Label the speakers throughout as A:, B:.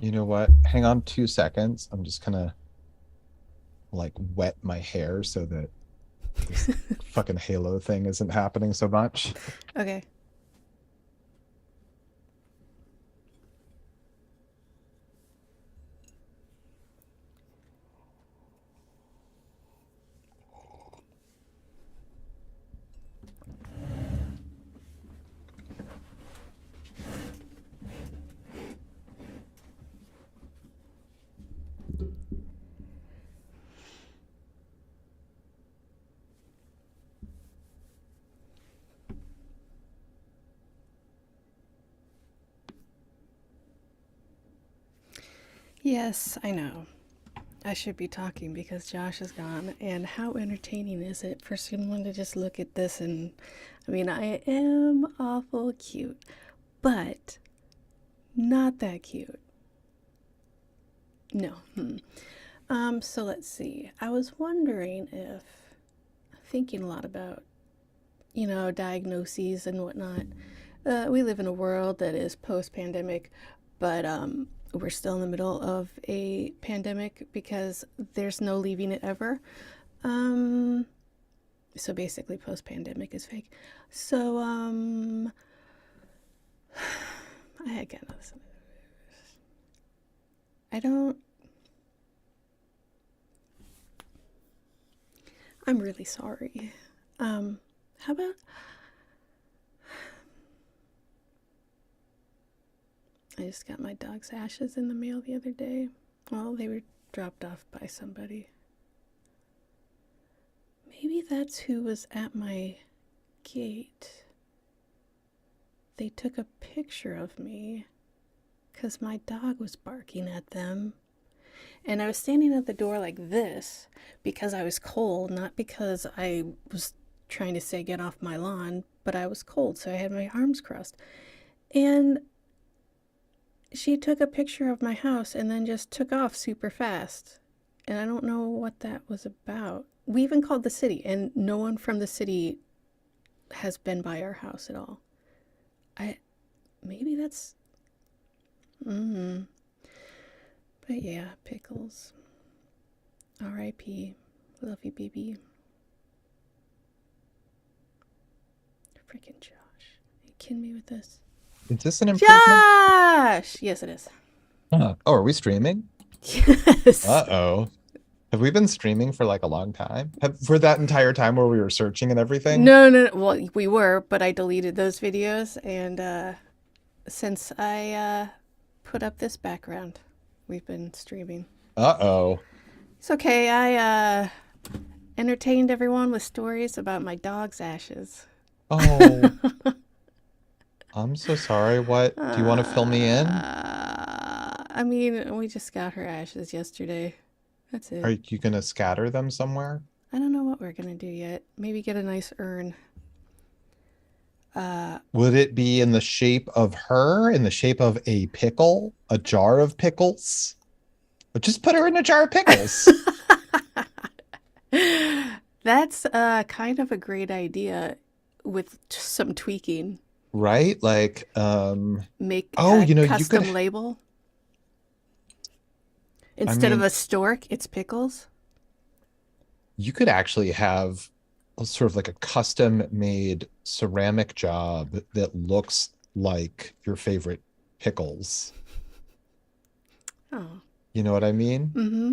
A: You know what? Hang on 2 seconds. I'm just gonna like wet my hair so that this fucking halo thing isn't happening so much.
B: Okay. Yes, I know. I should be talking because Josh is gone. And how entertaining is it for someone to just look at this and, I mean, I am awful cute, but not that cute. No. So let's see. I was wondering if, thinking a lot about, diagnoses and whatnot. We live in a world that is post pandemic, but we're still in the middle of a pandemic because there's no leaving it ever. Um, so basically, post pandemic is fake. So, I got this. I don't. I'm really sorry. How about I just got my dog's ashes in the mail the other day? Well, they were dropped off by somebody. Maybe that's who was at my gate. They took a picture of me because my dog was barking at them. And I was standing at the door like this because I was cold, not because I was trying to say get off my lawn, but I was cold, so I had my arms crossed. And she took a picture of my house and then just took off super fast. And I don't know what that was about. We even called the city, and no one from the city has been by our house at all. I maybe that's mm, but yeah, pickles. R.I.P. Love you, baby. Freaking Josh. Are you kidding me with this?
A: Is this an improvement?
B: Josh! Yes, it is.
A: Oh, are we streaming?
B: Yes.
A: Uh-oh. Have we been streaming for like a long time? For that entire time where we were searching and everything?
B: No, no, no. Well, we were, but I deleted those videos, and since I put up this background, we've been streaming.
A: Uh-oh.
B: It's okay. I entertained everyone with stories about my dog's ashes.
A: Oh, I'm so sorry. What? Do you want to fill me in?
B: I mean, we just got her ashes yesterday. That's
A: Are
B: it.
A: you gonna scatter them somewhere?
B: I don't know what we're gonna do yet. Maybe get a nice urn. Uh,
A: Would it be in the shape of her, in the shape of a pickle, a jar of pickles? But just put her in a jar of pickles,
B: that's kind of a great idea with some tweaking.
A: right? Like,
B: Make
A: oh,
B: a
A: you could,
B: custom label.
A: I
B: Instead of
A: mean,
B: a stork, it's pickles.
A: you could actually have a sort of like a custom made ceramic job that looks like your favorite pickles.
B: Oh.
A: You know what I mean?
B: Mm-hmm.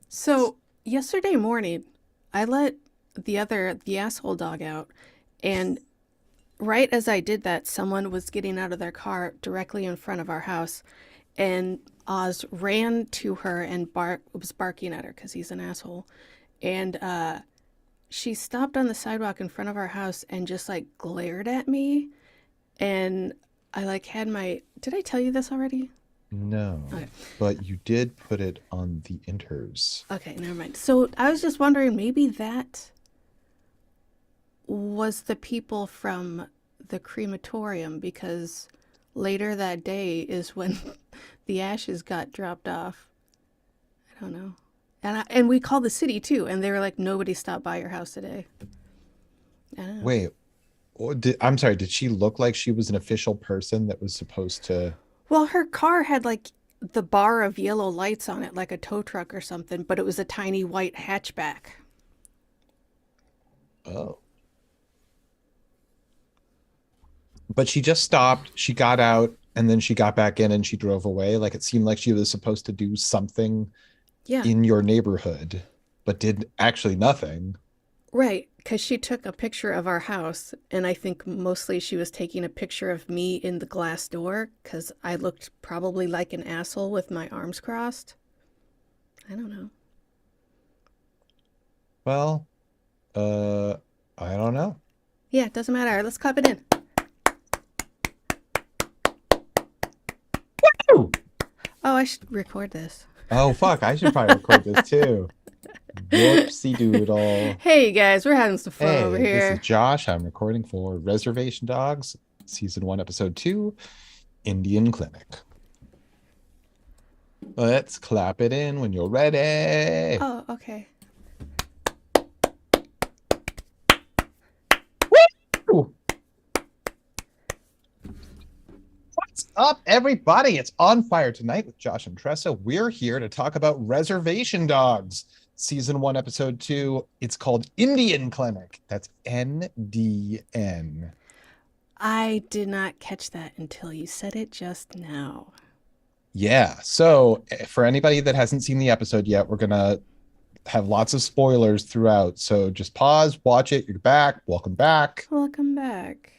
B: So yesterday morning, I let the asshole dog out, and right as I did that, someone was getting out of their car directly in front of our house, and Oz ran to her and was barking at her because he's an asshole, and she stopped on the sidewalk in front of our house and just like glared at me, and I like had my. Did I tell you this already? Okay.
A: No, but you did put it on the inters.
B: Okay, never mind. So I was just wondering, maybe that was the people from the crematorium because later that day is when the ashes got dropped off. I don't know. And we called the city too, and they were like, nobody stopped by your house today. I don't know.
A: Wait, I'm sorry, did she look like she was an official person that was supposed to?
B: Well, her car had like the bar of yellow lights on it like a tow truck or something, but it was a tiny white hatchback.
A: Oh. But she just stopped, she got out, and then she got back in and she drove away. Like it seemed like she was supposed to do something
B: Yeah,
A: in your neighborhood, but did actually nothing.
B: right. Because she took a picture of our house, and I think mostly she was taking a picture of me in the glass door because I looked probably like an asshole with my arms crossed. I don't know.
A: Well, uh, I don't know.
B: Yeah, it doesn't matter. Let's clap it in.
A: Woo!
B: Oh, I should record this.
A: Oh, fuck. I should probably record this too. Whoopsie doodle.
B: Hey guys, we're having some fun over
A: Hey, this is
B: here.
A: Josh. I'm recording for Reservation Dogs, Season 1, Episode 2, Indian Clinic. Let's clap it in when you're ready.
B: Oh, okay.
A: Woo! What's up, everybody? It's On Fire tonight with Josh and Tressa. We're here to talk about Reservation Dogs, Season 1, Episode 2. It's called Indian Clinic. That's NDN.
B: I did not catch that until you said it just now.
A: Yeah. So, for anybody that hasn't seen the episode yet, we're going to have lots of spoilers throughout. So, just pause, watch it. You're back. Welcome back.
B: Welcome back.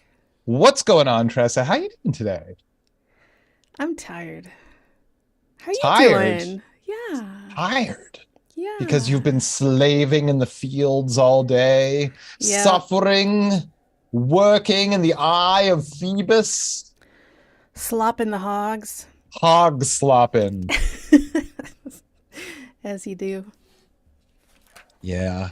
A: What's going on, Tressa? How you doing today?
B: I'm tired. How you
A: Tired.
B: doing? Yeah.
A: Tired.
B: Yeah.
A: Because you've been slaving in the fields all day,
B: Yeah.
A: suffering, working in the eye of Phoebus,
B: Slopping the hogs.
A: hog slopping.
B: As you do.
A: Yeah.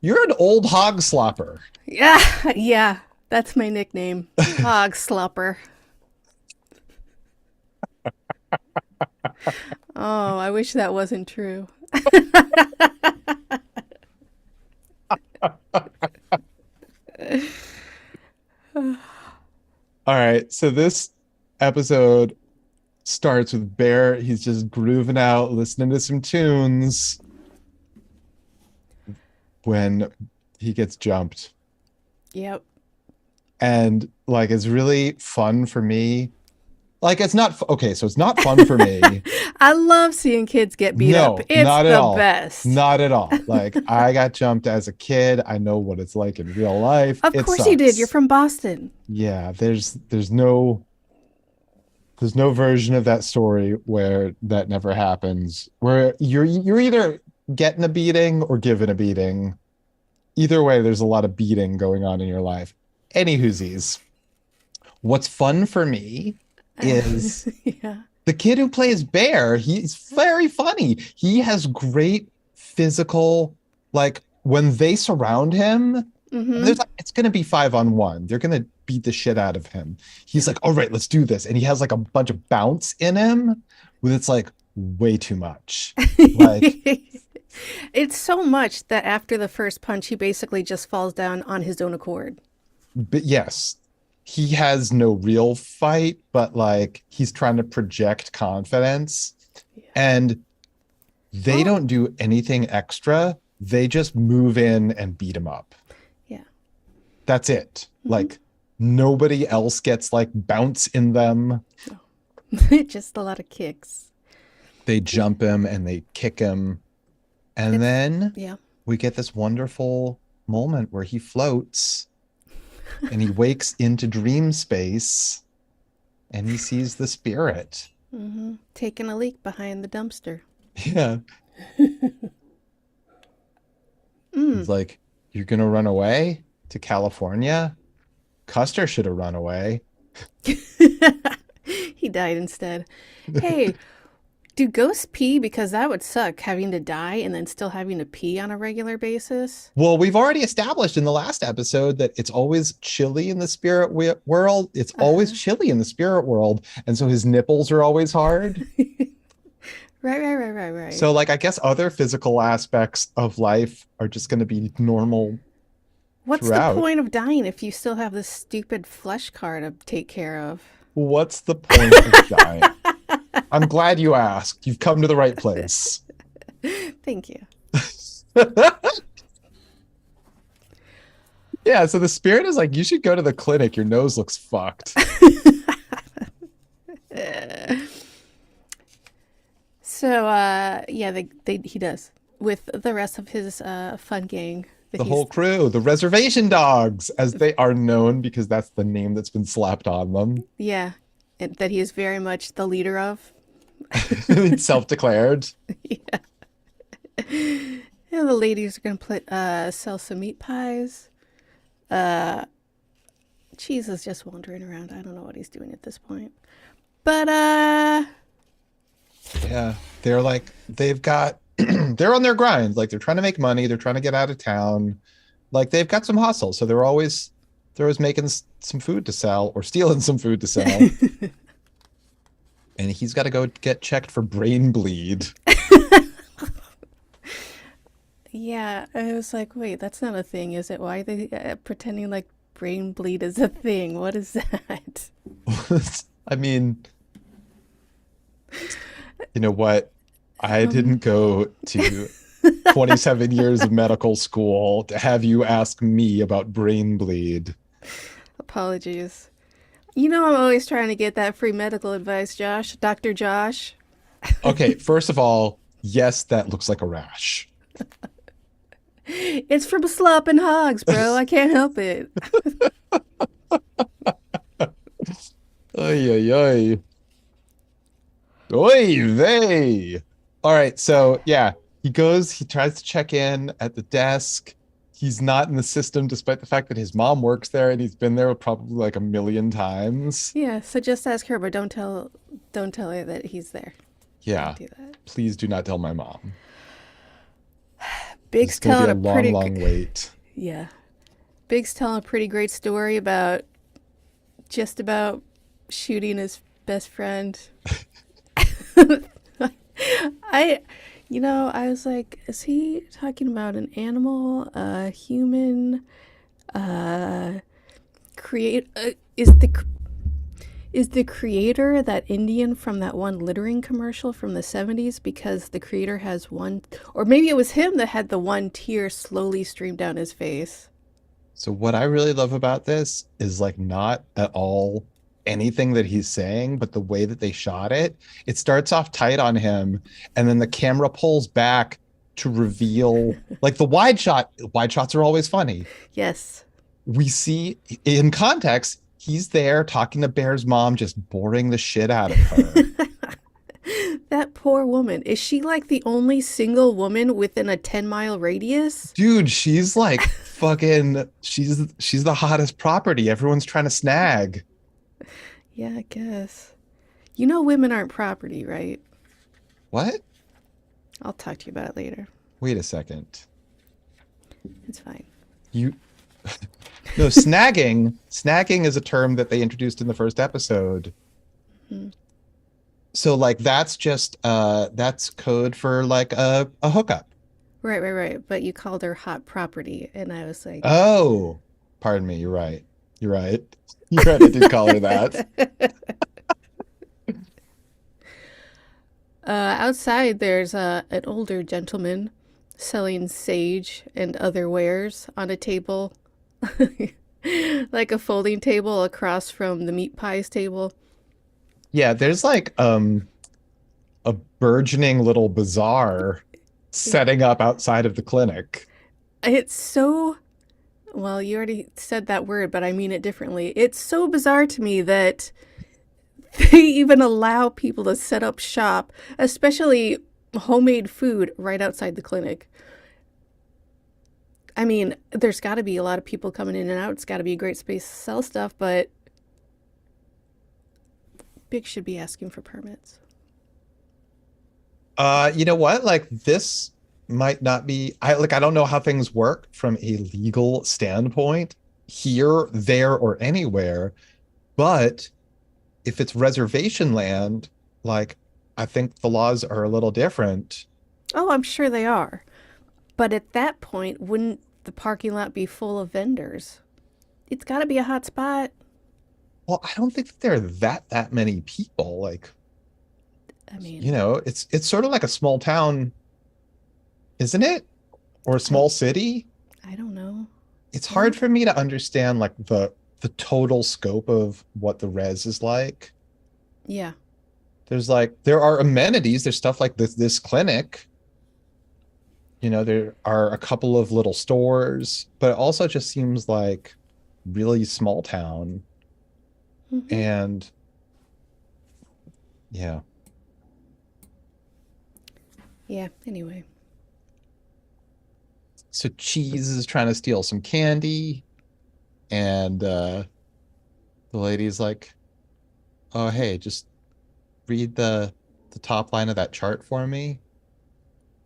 A: You're an old hog slopper.
B: Yeah. Yeah. That's my nickname. Hog slopper. Oh, I wish that wasn't true.
A: All right. So this episode starts with Bear. He's just grooving out, listening to some tunes when he gets jumped.
B: Yep.
A: And like, it's really fun for me. Like, it's not okay. So it's not fun for me.
B: I love seeing kids get beat
A: No,
B: up. It's
A: not at
B: the
A: all.
B: best.
A: Not at all. Like, I got jumped as a kid. I know what it's like in real life.
B: Of
A: It
B: course you did.
A: sucks.
B: You're from Boston.
A: Yeah, there's no version of that story where that never happens. Where you're either getting a beating or given a beating. Either way, there's a lot of beating going on in your life. Any whoosies. What's fun for me is
B: Yeah.
A: the kid who plays Bear. He's very funny. He has great physical, like when they surround him,
B: Mm-hmm.
A: it's going to be 5-on-1. They're going to beat the shit out of him. He's like, all right, let's do this. And he has like a bunch of bounce in him with it's like way too much. Like,
B: It's so much that after the first punch, he basically just falls down on his own accord.
A: but yes, he has no real fight, but like he's trying to project confidence.
B: Yeah.
A: And they
B: Oh.
A: don't do anything extra. They just move in and beat him up.
B: Yeah.
A: That's it.
B: Mhm.
A: Like nobody else gets like bounce in them.
B: Just a lot of kicks.
A: They jump him and they kick him. And then
B: Yeah.
A: we get this wonderful moment where he floats and he wakes into dream space and he sees the spirit.
B: Mm-hmm. Taking a leak behind the dumpster.
A: Yeah.
B: Mm.
A: He's like, you're going to run away to California? Custer should have run away.
B: He died instead. Hey, do ghosts pee? Because that would suck, having to die and then still having to pee on a regular basis.
A: Well, we've already established in the last episode that it's always chilly in the spirit world. It's always chilly in the spirit world. And so his nipples are always hard.
B: Right.
A: So, like, I guess other physical aspects of life are just going to be normal.
B: What's
A: throughout.
B: the point of dying if you still have this stupid flesh car to take care of?
A: What's the point of dying? I'm glad you asked. You've come to the right place.
B: Thank you.
A: Yeah, so the spirit is like, you should go to the clinic. Your nose looks fucked.
B: So, yeah, he does with the rest of his fun gang that
A: The
B: he's,
A: whole crew, the reservation dogs, as they are known because that's the name that's been slapped on them.
B: yeah, that he is very much the leader of.
A: It's self-declared.
B: Yeah. And the ladies are gonna sell some meat pies. Uh, Cheese is just wandering around. I don't know what he's doing at this point. But
A: Yeah, they're like they've got they're on their grind. Like they're trying to make money. They're trying to get out of town. Like they've got some hustle. So they're always making some food to sell or stealing some food to sell. And he's got to go get checked for brain bleed.
B: yeah, I was like, wait, that's not a thing, is it? Why are they pretending like brain bleed is a thing? What is that?
A: I mean, you know what? I
B: Um,
A: didn't go to 27 years of medical school to have you ask me about brain bleed.
B: Apologies. You know, I'm always trying to get that free medical advice, Josh. Dr. Josh.
A: Okay, first of all, yes, that looks like a rash.
B: It's from slopping hogs, bro. I can't help it.
A: Ay, ay, ay. Oy vey. All right, so yeah, he tries to check in at the desk. He's not in the system despite the fact that his mom works there and he's been there probably like a million times.
B: Yeah, so just ask her, but don't tell her that he's there. Don't
A: Yeah,
B: do that.
A: please do not tell my mom. This is
B: Big's
A: going to be
B: telling
A: a
B: a
A: long, long wait.
B: yeah. Big's telling a pretty great story about just about shooting his best friend. I I was like, is he talking about an animal, a human, uh create is the creator that Indian from that one littering commercial from the 70s, because the creator has one, or maybe it was him that had the one tear slowly stream down his face.
A: So what I really love about this is like not at all anything that he's saying, but the way that they shot it. It starts off tight on him, and then the camera pulls back to reveal like the wide shots are always funny.
B: Yes.
A: We see in context, he's there talking to Bear's mom, just boring the shit out of her.
B: That poor woman. Is she like the only single woman within a 10-mile radius?
A: Dude, she's like fucking she's the hottest property everyone's trying to snag.
B: Yeah, I guess. You know women aren't property, right?
A: What?
B: I'll talk to you about it later.
A: Wait a second.
B: It's fine.
A: You No, snagging is a term that they introduced in the first episode.
B: Hmm.
A: So like that's code for like a hookup.
B: Right. But you called her hot property, and I was like,
A: Oh, pardon me, you're right. You're right. You're right, I did call her that.
B: outside there's an older gentleman selling sage and other wares on a table, like a folding table across from the meat pies table.
A: Yeah, there's like a burgeoning little bazaar setting up outside of the clinic.
B: It's so, well, you already said that word, but I mean it differently. It's so bizarre to me that they even allow people to set up shop, especially homemade food, right outside the clinic. I mean, there's got to be a lot of people coming in and out. It's got to be a great space to sell stuff, but Big should be asking for permits.
A: You know what? Like this might not be I don't know how things work from a legal standpoint here, there, or anywhere, but if it's reservation land, like I think the laws are a little different.
B: Oh, I'm sure they are. But at that point, wouldn't the parking lot be full of vendors? It's got to be a hot spot.
A: Well, I don't think that there are that many people. Like
B: I
A: You
B: mean,
A: know, it's sort of like a small town, isn't it? Or a
B: I don't,
A: small city.
B: I don't know.
A: It's
B: Is
A: hard
B: it?
A: for me to understand like the total scope of what the res is like.
B: Yeah.
A: There's like there are amenities, there's stuff like this clinic. You know, there are a couple of little stores, but it also just seems like really small town.
B: Mm-hmm.
A: And yeah.
B: Yeah. Anyway.
A: So Cheese is trying to steal some candy, and the lady's like, "Oh, hey, just read the top line of that chart for me."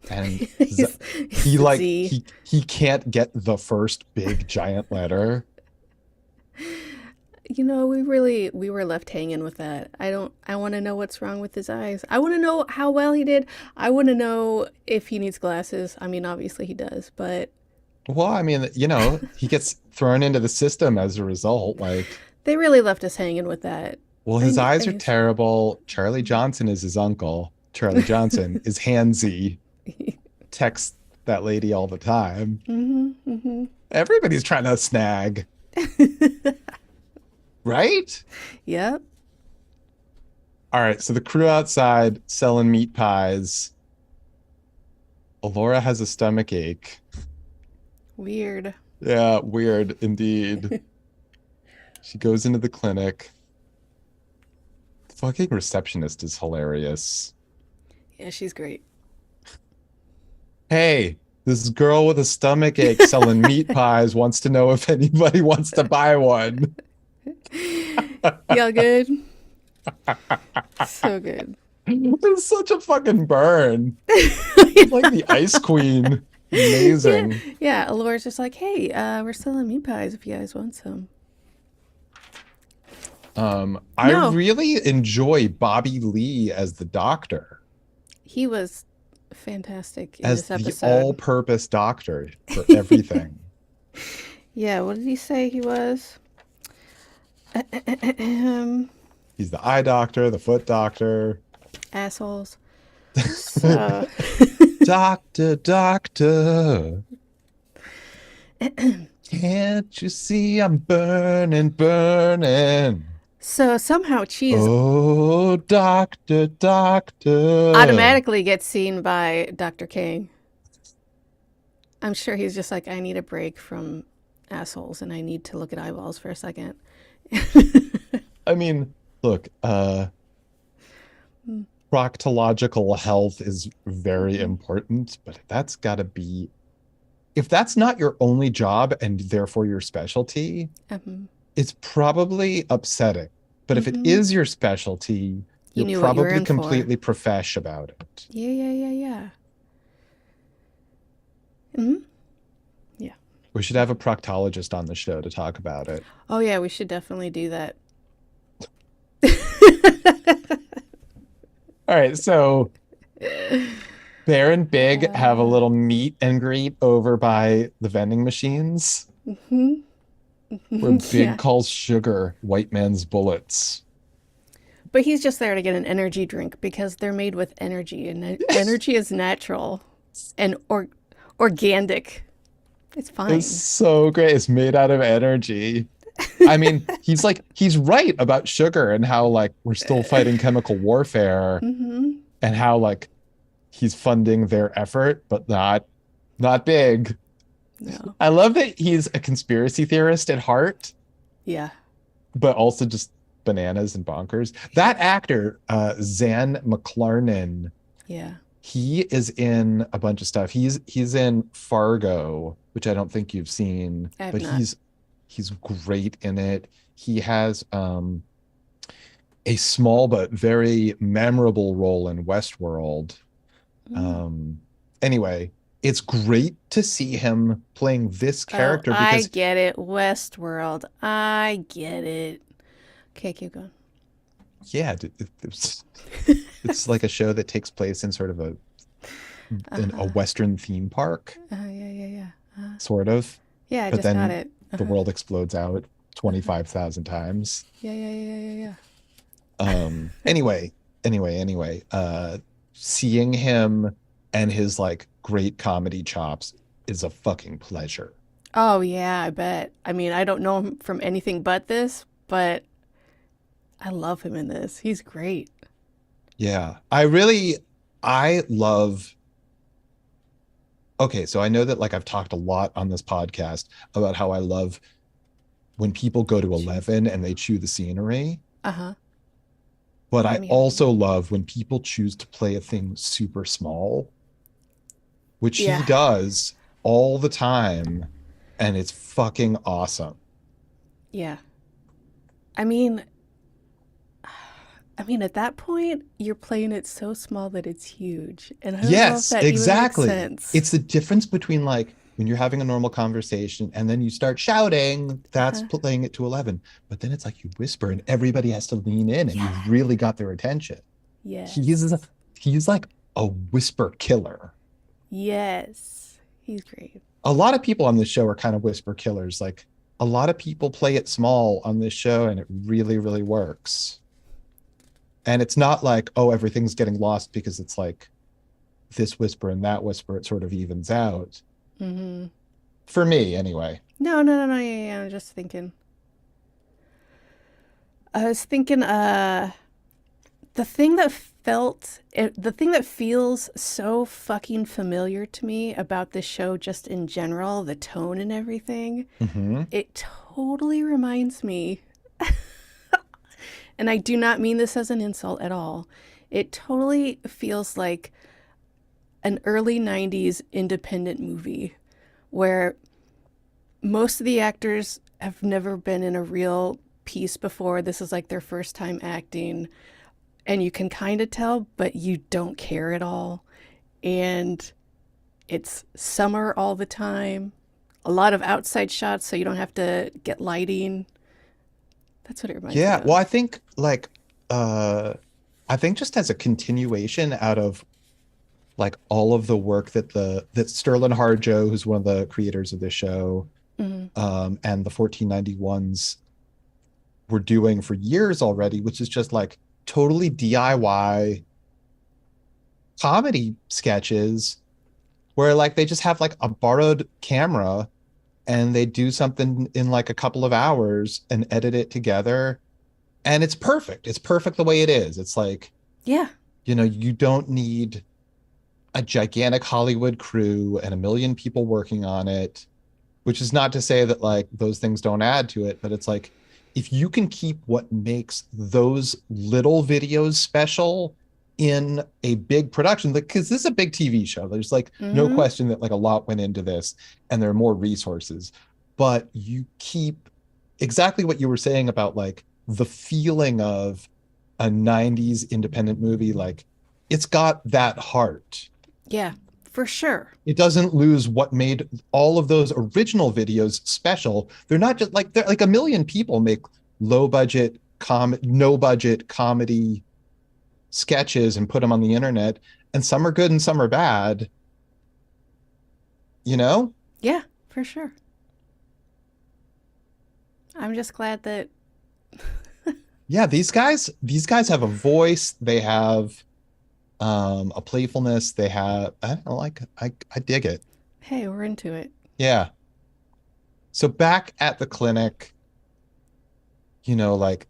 A: And
B: he's,
A: he
B: he's
A: like
B: Z.
A: he can't get the first big giant letter.
B: We were left hanging with that. I want to know what's wrong with his eyes. I want to know how well he did. I want to know if he needs glasses. I mean, obviously he does, but
A: Well, I mean, you know, he gets thrown into the system as a result. Like,
B: they really left us hanging with that.
A: well, his
B: I
A: eyes are
B: need
A: terrible. Charlie Johnson is his uncle. Charlie Johnson is handsy, texts that lady all the time.
B: mm-hmm, mm-hmm.
A: Everybody's trying to snag, right?
B: Yep.
A: All right, so the crew outside selling meat pies. Alora has a stomach ache.
B: Weird.
A: Yeah, weird indeed. She goes into the clinic. The fucking receptionist is hilarious.
B: Yeah, she's great.
A: Hey, this girl with a stomach ache selling meat pies wants to know if anybody wants to buy one.
B: Y'all good? So good.
A: It's such a fucking burn. Like the Ice Queen.
B: Yeah,
A: Amazing.
B: yeah. Alora's just like, hey, we're selling meat pies if you guys want some.
A: I
B: No,
A: really enjoy Bobby Lee as the doctor,
B: he was fantastic in
A: as
B: this
A: the
B: episode.
A: all-purpose doctor for everything.
B: Yeah, what did he say he was?
A: He's the eye doctor, the foot doctor.
B: Assholes. So,
A: Doctor, doctor, can't you see I'm burning, burning?
B: so somehow Cheese
A: Oh, doctor, doctor.
B: automatically gets seen by Dr. King. I'm sure he's just like, I need a break from assholes and I need to look at eyeballs for a second.
A: I mean, look, proctological health is very important, but that's got to be, if that's not your only job and therefore your specialty,
B: Um,
A: it's probably upsetting. But if it
B: mm-hmm.
A: is your specialty,
B: You
A: you're
B: knew what you were
A: probably
B: in for.
A: completely profesh about it.
B: Yeah, yeah, yeah, yeah. Mm-hmm. Yeah.
A: We should have a proctologist on the show to talk about it.
B: Oh, yeah, we should definitely do that.
A: All right, so Bear and Big have a little meet and greet over by the vending machines where Big
B: Yeah.
A: calls Sugar white man's bullets.
B: But he's just there to get an energy drink because they're made with energy, and energy is natural and organic. It's
A: It's
B: fine.
A: so great. It's made out of energy. I mean, he's right about sugar and how like we're still fighting chemical warfare
B: Mm-hmm.
A: and how like he's funding their effort, but not big.
B: No.
A: I love that he's a conspiracy theorist at heart,
B: Yeah.
A: but also just bananas and bonkers. That actor, Zan McClarnon,
B: Yeah.
A: he is in a bunch of stuff. He's in Fargo, which I don't think you've seen,
B: I have
A: but
B: not.
A: he's great in it. He has a small but very memorable role in Westworld.
B: Mm.
A: Anyway, it's great to see him playing this
B: Oh,
A: character
B: I
A: because
B: get it. Westworld. I get it. Okay, keep going.
A: yeah, it's like a show that takes place in sort of a
B: Uh-huh.
A: Western theme park,
B: Yeah, yeah, yeah.
A: sort of.
B: Yeah, I
A: But
B: just got
A: then
B: it.
A: the
B: Uh-huh.
A: world explodes out 25,000 times.
B: Yeah, yeah, yeah, yeah, yeah.
A: Anyway, seeing him and his like great comedy chops is a fucking pleasure.
B: Oh, yeah, I bet. I mean, I don't know him from anything but this, but I love him in this. He's great.
A: Yeah. I love okay, so I know that like I've talked a lot on this podcast about how I love when people go to
B: Choosing
A: 11 and they
B: to.
A: chew the scenery,
B: Uh huh.
A: but
B: I
A: I
B: mean,
A: also love when people choose to play a thing super small, which he
B: yeah.
A: does all the time, and it's fucking awesome.
B: Yeah. I mean, at that point, you're playing it so small that it's huge. And I don't know if
A: Yes,
B: that even makes
A: exactly.
B: sense.
A: It's the difference between like when you're having a normal conversation and then you start shouting, that's
B: Uh-huh.
A: playing it to 11. But then it's like you whisper and everybody has to lean in and you've really got their attention. He's
B: Yes.
A: he's like a whisper killer.
B: Yes. He's great.
A: A lot of people on this show are kind of whisper killers. Like a lot of people play it small on this show and it really, really works. And it's not like, oh, everything's getting lost because it's like this whisper and that whisper. It sort of evens out.
B: Mm-hmm.
A: For me, anyway.
B: No, no, no, no. Yeah, yeah. I'm just thinking. I was thinking, the thing that feels so fucking familiar to me about this show, just in general, the tone and everything,
A: Mm-hmm.
B: it totally reminds me, and I do not mean this as an insult at all, it totally feels like an early 90s independent movie where most of the actors have never been in a real piece before. This is like their first time acting, and you can kind of tell, but you don't care at all. And it's summer all the time, a lot of outside shots, so you don't have to get lighting. That's what it reminds me
A: Yeah. Well,
B: of.
A: uh I think just as a continuation out of like all of the work that Sterling Harjo, who's one of the creators of this show,
B: Mm-hmm.
A: and the 1491s were doing for years already, which is just like totally DIY comedy sketches where like they just have like a borrowed camera and they do something in like a couple of hours and edit it together and it's perfect. It's perfect the way it is. It's like,
B: Yeah,
A: you don't need a gigantic Hollywood crew and a million people working on it, which is not to say that like those things don't add to it, but it's like if you can keep what makes those little videos special in a big production, like because this is a big TV show, there's like no
B: mm-hmm.
A: question that like a lot went into this and there are more resources, but you keep exactly what you were saying about like the feeling of a 90s independent movie, like it's got that heart.
B: Yeah, for sure.
A: It doesn't lose what made all of those original videos special. They're not just like they're like a million people make low budget no budget comedy sketches and put them on the internet, and some are good and some are bad, you know?
B: Yeah, for sure. I'm just glad that.
A: Yeah, these guys have a voice, they have a playfulness, they have I don't know, like I dig it.
B: Hey, we're into it.
A: Yeah. So back at the clinic, like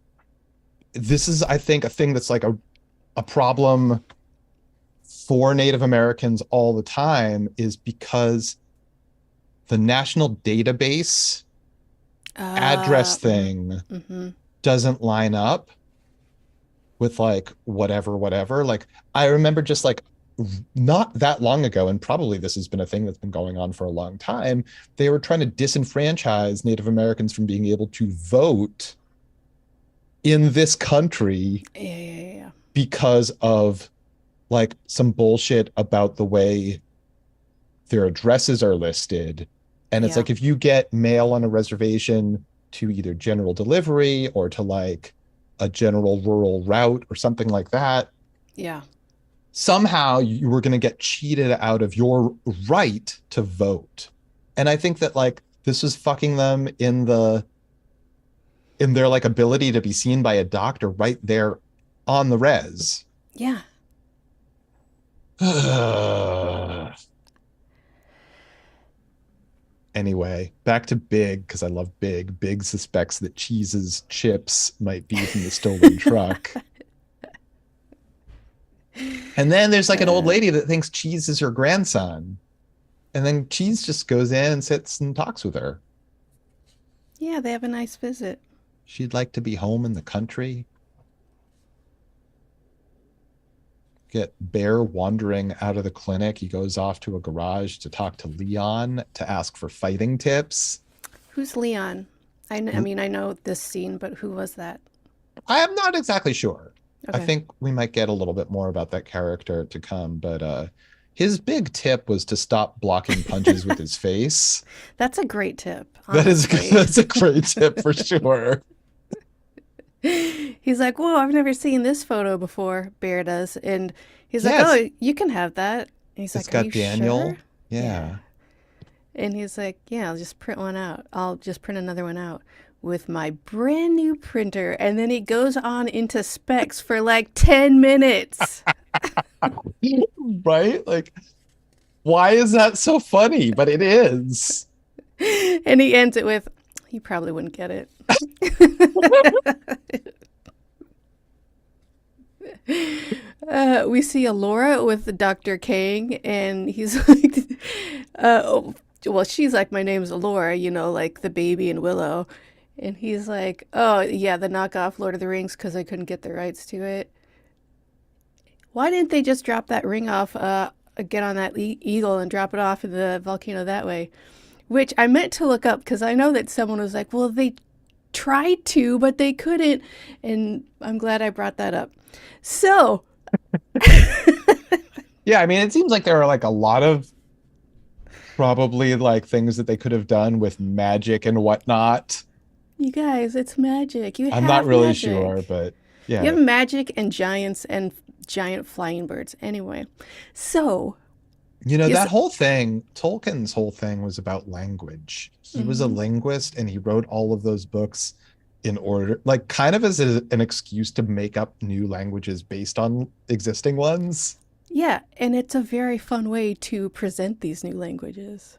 A: this is I think a thing that's like a problem for Native Americans all the time is because the national database address
B: Mm-hmm.
A: thing
B: Mm-hmm.
A: doesn't line up with like whatever. Like I remember just like not that long ago, and probably this has been a thing that's been going on for a long time. They were trying to disenfranchise Native Americans from being able to vote in this country
B: Yeah, yeah, yeah.
A: because of like some bullshit about the way their addresses are listed. And it's
B: Yeah,
A: like if you get mail on a reservation to either general delivery or to like a general rural route or something like that,
B: yeah,
A: somehow you were going to get cheated out of your right to vote. And I think that like this is fucking them in their like ability to be seen by a doctor right there on the res.
B: Yeah.
A: Anyway, back to Big, because I love Big. Big suspects that Cheese's chips might be from the stolen truck. And then there's like an old
B: uh,
A: lady that thinks Cheese is her grandson. And then Cheese just goes in and sits and talks with her.
B: yeah, they have a nice visit.
A: She'd like to be home in the country. Get Bear wandering out of the clinic. He goes off to a garage to talk to Leon to ask for fighting tips.
B: Who's Leon? I mean, I know this scene, but who was that?
A: I am not exactly sure. I
B: Okay.
A: think we might get a little bit more about that character to come, but his big tip was to stop blocking punches with his face.
B: That's a great tip,
A: That is
B: honestly.
A: that's a great tip for sure.
B: He's like, whoa, I've never seen this photo before, Bear does. And he's like,
A: Yes,
B: oh, you can have that. And he's
A: it's
B: like, are
A: got
B: you sure?
A: Daniel.
B: Yeah.
A: Yeah.
B: And he's like, yeah, I'll just print one out. I'll just print another one out with my brand new printer. And then he goes on into specs for like 10 minutes.
A: Right? Like, why is that so funny? But it is.
B: And he ends it with, you probably wouldn't get it. We see Alora with Dr. Kang, and he's like, well, she's like, my name's Alora, you know, like the baby in Willow. And he's like, oh, yeah, the knockoff Lord of the Rings because I couldn't get the rights to it. Why didn't they just drop that ring off, get on that eagle and drop it off in the volcano that way? Which I meant to look up because I know that someone was like, well, they tried to, but they couldn't. And I'm glad I brought that up. So,
A: Yeah, I mean, it seems like there are like a lot of probably like things that they could have done with magic and whatnot.
B: you guys, it's magic. You
A: I'm not
B: have
A: really sure,
B: magic.
A: but
B: You
A: yeah.
B: have magic and giants and giant flying birds. Anyway, so,
A: You know,
B: yes.
A: that whole thing, Tolkien's whole thing was about language. He was a
B: Mm-hmm.
A: linguist and he wrote all of those books in order, like kind of as an excuse to make up new languages based on existing ones.
B: Yeah, and it's a very fun way to present these new languages.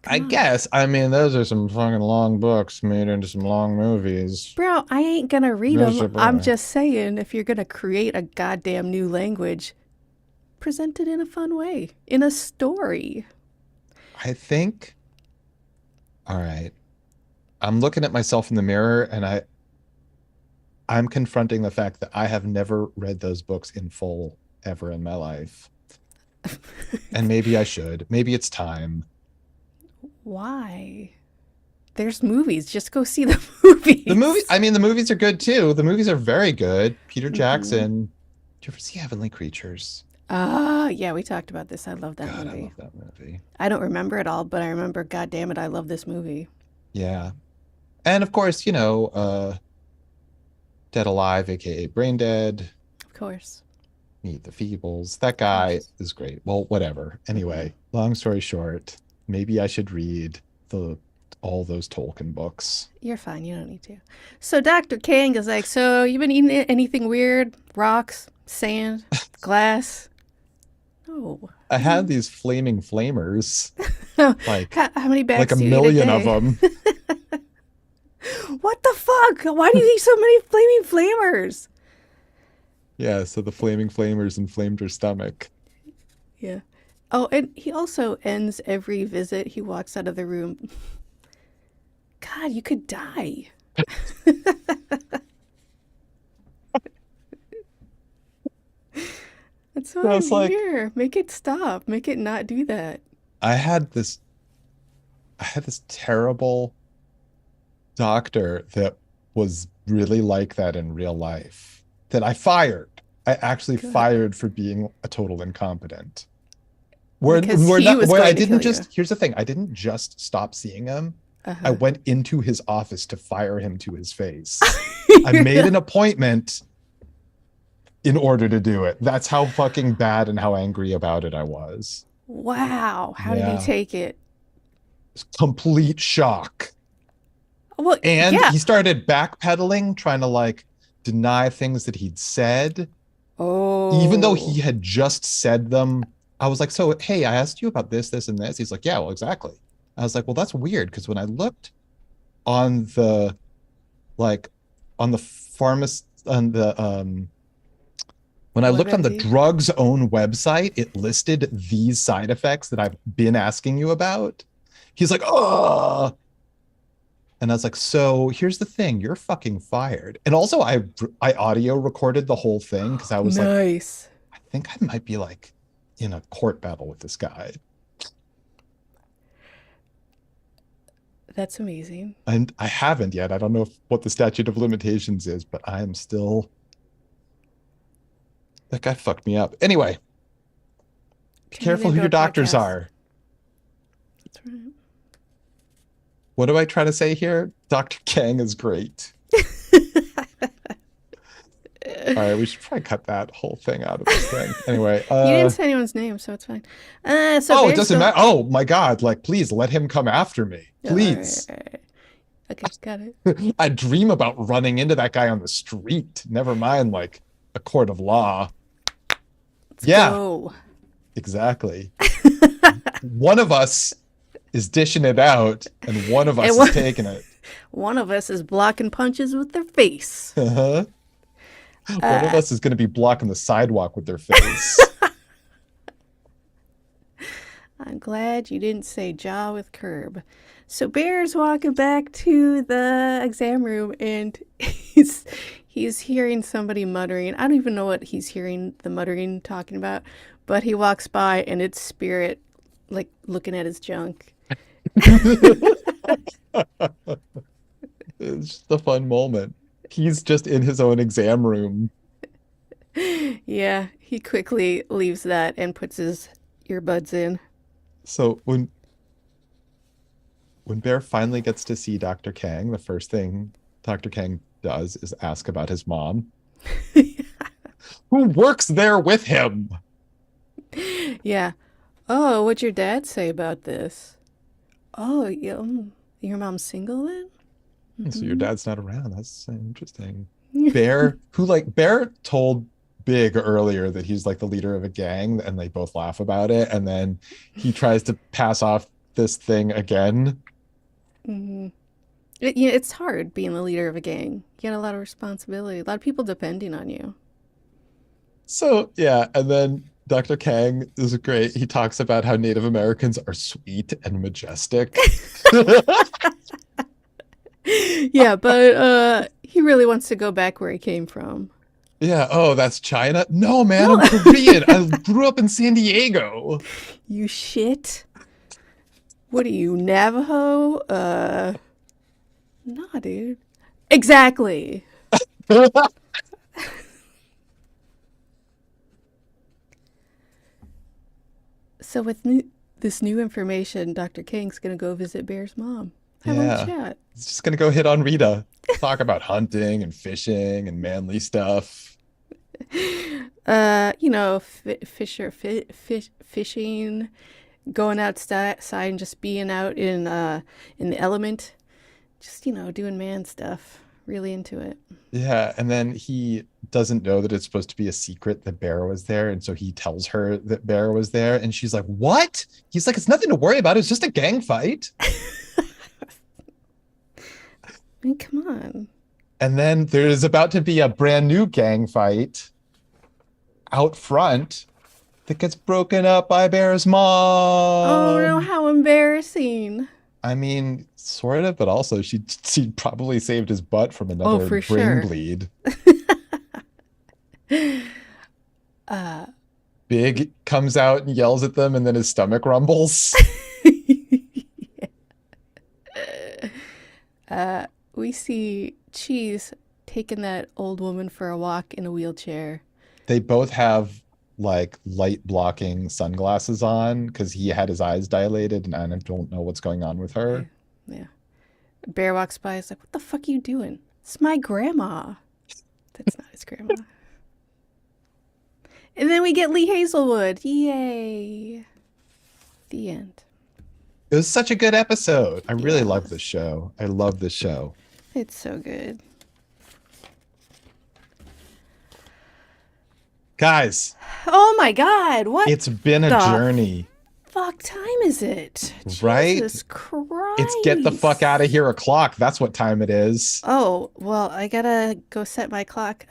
A: I
B: Come on.
A: guess. I mean, those are some fucking long books made into some long movies.
B: Bro, I ain't gonna read
A: Those
B: them.
A: are
B: I'm
A: boring.
B: just saying, if you're gonna create a goddamn new language, present it in a fun way, in a story.
A: I think, all right. I'm looking at myself in the mirror and I'm confronting the fact that I have never read those books in full ever in my life. And maybe I should. Maybe it's time.
B: Why? There's movies. Just go see the
A: The movie,
B: movies.
A: I mean, the movies are good too. The movies are very good. Peter
B: Mm-hmm.
A: Jackson. Did you ever see Heavenly Creatures?
B: Ah, yeah, we talked about this. I love that
A: God, I
B: movie.
A: love that movie.
B: I don't remember it all, but I remember, God damn it, I love this movie.
A: Yeah. And of course, you know, Dead Alive, aka Brain Dead,
B: Of course.
A: Meet the Feebles. That
B: Of
A: guy
B: course.
A: is great. Well, whatever.
B: Mm-hmm.
A: Anyway, long story short, maybe I should read the all those Tolkien books.
B: You're fine. You don't need to. So Dr. King is like, so you been eating anything weird? Rocks, sand, glass? No.
A: I had these flaming flamers, like
B: How many
A: like
B: bags
A: a
B: do you eat a
A: million of
B: day?
A: them.
B: What the fuck? Why do you eat so many flaming flamers?
A: Yeah, so the flaming flamers inflamed her stomach.
B: Yeah. Oh, and he also ends every visit. He walks out of the room. God, you could die. That's
A: So
B: why I'm
A: it's like
B: here. Make it stop. Make it not do that.
A: I had this I had this terrible doctor that was really like that in real life that I fired. I actually
B: Good.
A: fired for being a total incompetent.
B: Because
A: We're
B: he
A: not
B: was
A: where I
B: going to
A: didn't
B: kill you.
A: just here's the thing, I didn't just stop seeing him.
B: Uh
A: I
B: huh.
A: went into his office to fire him to his face. I made an appointment in order to do it. That's how fucking bad and how angry about it I was.
B: Wow. How did he
A: Yeah.
B: take it?
A: Complete shock.
B: Well,
A: And
B: yeah.
A: he started backpedaling, trying to like deny things that he'd said. Even though
B: Oh.
A: he had just said them. I was like, so hey, I asked you about this, and this. He's like, yeah, well, exactly. I was like, well, that's weird because when I looked on the like on the pharmacist on the when I looked on the
B: WebMD?
A: drug's own website, it listed these side effects that I've been asking you about. He's like, oh, and I was like, so here's the thing, you're fucking fired. And also I audio recorded the whole thing because I was like,
B: Nice.
A: I think I might be like in a court battle with this guy.
B: That's amazing.
A: And I haven't yet. I don't know what the statute of limitations is, but I am still that guy fucked me up. Anyway, be
B: Turn it
A: careful who
B: into
A: your
B: a
A: doctors
B: podcast.
A: are.
B: That's right.
A: What do I try to say here? Dr. Kang is great. All right, we should probably cut that whole thing out of this thing. Anyway,
B: You didn't say anyone's name, so it's fine. So
A: oh, it
B: Bear's
A: doesn't
B: still.
A: matter. Oh my God, like please let him come after me.
B: Oh, all right,
A: Please.
B: all right. Okay, got it.
A: I dream about running into that guy on the street. Never mind like a court of law.
B: Let's
A: Yeah,
B: go.
A: exactly. One of us is dishing it out and one of
B: And
A: us is taking it.
B: one of us is blocking punches with their face.
A: Uh-huh. One of
B: Uh,
A: us is going to be blocking the sidewalk with their face.
B: I'm glad you didn't say jaw with curb. So Bear's walking back to the exam room and he's hearing somebody muttering. I don't even know what he's hearing the muttering talking about, but he walks by and it's Spirit like looking at his junk.
A: It's just a fun moment. He's just in his own exam room.
B: Yeah, he quickly leaves that and puts his earbuds in.
A: So when Bear finally gets to see Dr. Kang, the first thing Dr. Kang does is ask about his mom, who works there with him.
B: Yeah. Oh, what'd your dad say about this? Oh, your mom's single then?
A: So your
B: Mm-hmm.
A: dad's not around. That's interesting. Bear told Big earlier that he's like the leader of a gang, and they both laugh about it. And then he tries to pass off this thing again.
B: Mm-hmm. It's hard being the leader of a gang. You got a lot of responsibility, a lot of people depending on you.
A: So yeah, and then Dr. Kang is great. He talks about how Native Americans are sweet and majestic.
B: Yeah, but he really wants to go back where he came from.
A: Yeah. Oh, that's China? No, man,
B: No,
A: I'm Korean. I grew up in San Diego.
B: you shit. What are you, Navajo? Nah, dude. Exactly. So with this new information, Dr. King's gonna go visit Bear's mom. Have a little
A: Yeah.
B: chat.
A: It's just gonna go hit on Rita. Talk about hunting and fishing and manly stuff.
B: Fishing, going outside and just being out in the element, just doing man stuff. Really into it.
A: Yeah, and then he doesn't know that it's supposed to be a secret that Bear was there, and so he tells her that Bear was there, and she's like, "What?" He's like, "It's nothing to worry about. It's just a gang fight."
B: I mean, come on.
A: And then there's about to be a brand new gang fight out front that gets broken up by Bear's
B: Oh no,
A: mom.
B: how embarrassing.
A: I mean, sort of, but also she probably saved his butt from
B: Oh,
A: another
B: for
A: brain
B: sure.
A: bleed.
B: Uh,
A: Big comes out and yells at them, and then his stomach rumbles.
B: we see Cheese taking that old woman for a walk in a wheelchair.
A: They both have like light blocking sunglasses on because he had his eyes dilated, and I don't know what's going on with
B: Yeah,
A: her.
B: yeah. Bear walks by. He's like, "What the fuck are you doing?" It's my grandma. That's not his grandma. And then we get Lee Hazelwood. Yay! The end.
A: It was such a good episode. I really love
B: Yes,
A: this show. I love this show.
B: it's so good.
A: Guys,
B: Oh my God, what
A: it's been a
B: the
A: journey,
B: fuck time is it?
A: right?
B: Jesus
A: It's get the fuck out of
B: Christ.
A: here o'clock. That's what time it is.
B: Oh, well, I gotta go set my clock